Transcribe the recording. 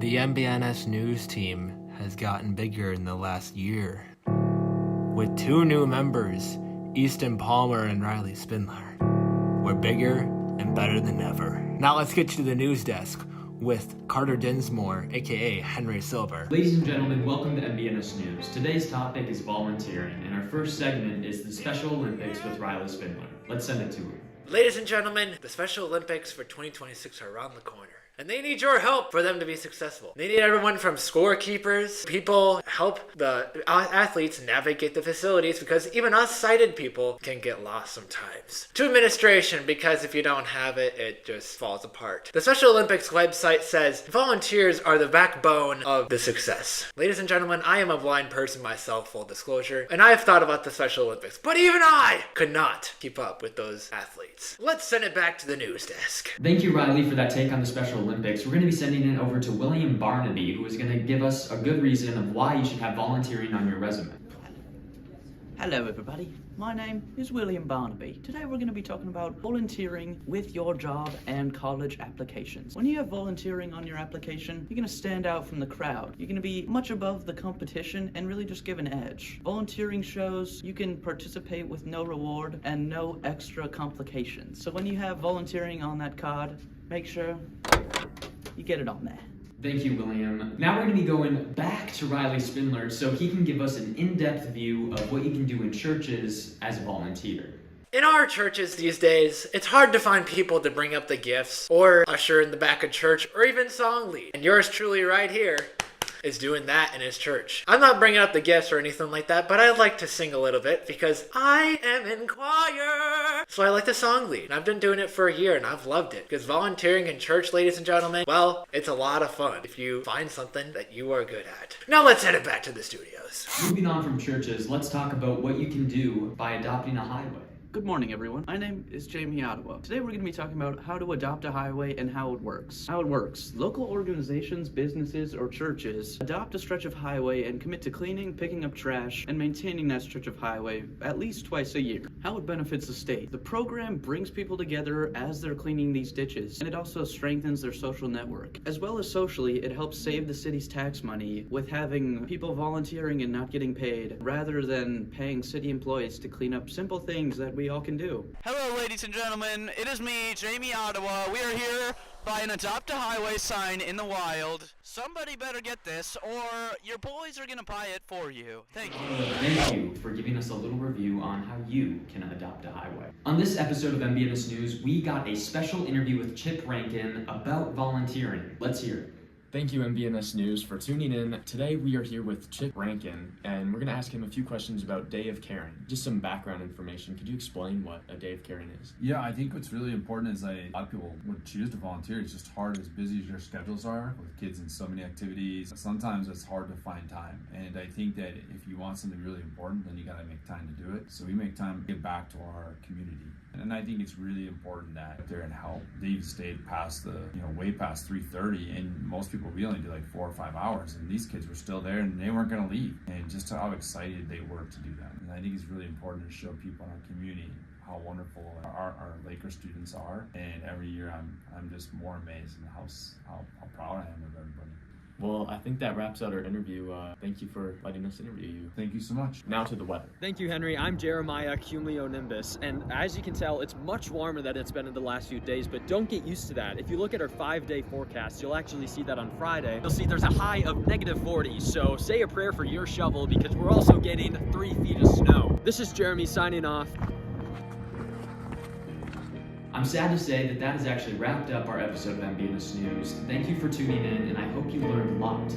The MBNS news team has gotten bigger in the last year, with 2 new members, Easton Palmer and Riley Spindler. We're bigger and better than ever. Now let's get you to the news desk with Carter Dinsmore, aka Henry Silver. Ladies and gentlemen, welcome to MBNS News. Today's topic is volunteering, and our first segment is the Special Olympics with Riley Spindler. Let's send it to him. Ladies and gentlemen, the Special Olympics for 2026 are around the corner. And they need your help for them to be successful. They need everyone from scorekeepers, people help the athletes navigate the facilities, because even us sighted people can get lost sometimes. To administration, because if you don't have it, it just falls apart. The Special Olympics website says volunteers are the backbone of the success. Ladies and gentlemen, I am a blind person myself, full disclosure, and I have thought about the Special Olympics, but even I could not keep up with those athletes. Let's send it back to the news desk. Thank you, Riley, for that take on the Special Olympics. We're going to be sending it over to William Barnaby, who is going to give us a good reason of why you should have volunteering on your resume. Hello everybody, my name is William Barnaby. Today we're going to be talking about volunteering with your job and college applications. When you have volunteering on your application, you're going to stand out from the crowd. You're going to be much above the competition and really just give an edge. Volunteering shows you can participate with no reward and no extra complications. So when you have volunteering on that card, make sure you get it on there. Thank you, William. Now we're going to be going back to Riley Spindler so he can give us an in-depth view of what you can do in churches as a volunteer. In our churches these days, it's hard to find people to bring up the gifts, or usher in the back of church, or even song lead. And yours truly right here is doing that in his church. I'm not bringing up the gifts or anything like that, but I like to sing a little bit because I am in choir. So I like the song lead. And I've been doing it for a year and I've loved it, because volunteering in church, ladies and gentlemen, well, it's a lot of fun if you find something that you are good at. Now let's head it back to the studios. Moving on from churches, let's talk about what you can do by adopting a highway. Good morning, everyone. My name is Jamie Ottawa. Today we're going to be talking about how to adopt a highway and how it works. Local organizations, businesses, or churches adopt a stretch of highway and commit to cleaning, picking up trash, and maintaining that stretch of highway at least twice a year. How it benefits the state. The program brings people together as they're cleaning these ditches, and it also strengthens their social network. As well as socially, it helps save the city's tax money with having people volunteering and not getting paid, rather than paying city employees to clean up simple things that we all can do. Hello, ladies and gentlemen. It is me, Jamie Ottawa. We are here by an Adopt a Highway sign in the wild. Somebody better get this, or your boys are gonna buy it for you. Thank you. Thank you for giving us a little review on how you can adopt a highway. On this episode of MBNS News, we got a special interview with Chip Rankin about volunteering. Let's hear it. Thank you, MBNS News, for tuning in. Today we are here with Chip Rankin, and we're going to ask him a few questions about Day of Caring. Just some background information. Could you explain what a Day of Caring is? Yeah, I think what's really important is a lot of people would choose to volunteer. It's just hard, as busy as your schedules are, with kids in so many activities. Sometimes it's hard to find time. And I think that if you want something really important, then you got to make time to do it. So we make time to give back to our community. And I think it's really important that they're in help. They even stayed past way past 3:30, and most people we only do like 4 or 5 hours, and these kids were still there and they weren't going to leave. And just how excited they were to do that. And I think it's really important to show people in our community how wonderful our Laker students are. And every year I'm just more amazed in how proud I am of everybody. Well, I think that wraps out our interview. Thank you for letting us interview you. Thank you so much. Now to the weather. Thank you, Henry. I'm Jeremiah Cumulonimbus, and as you can tell, it's much warmer than it's been in the last few days, but don't get used to that. If you look at our 5-day forecast, you'll actually see that on Friday. You'll see there's a high of -40, so say a prayer for your shovel, because we're also getting 3 feet of snow. This is Jeremy signing off. I'm sad to say that has actually wrapped up our episode of MBNS News. Thank you for tuning in, and I hope you learned a lot.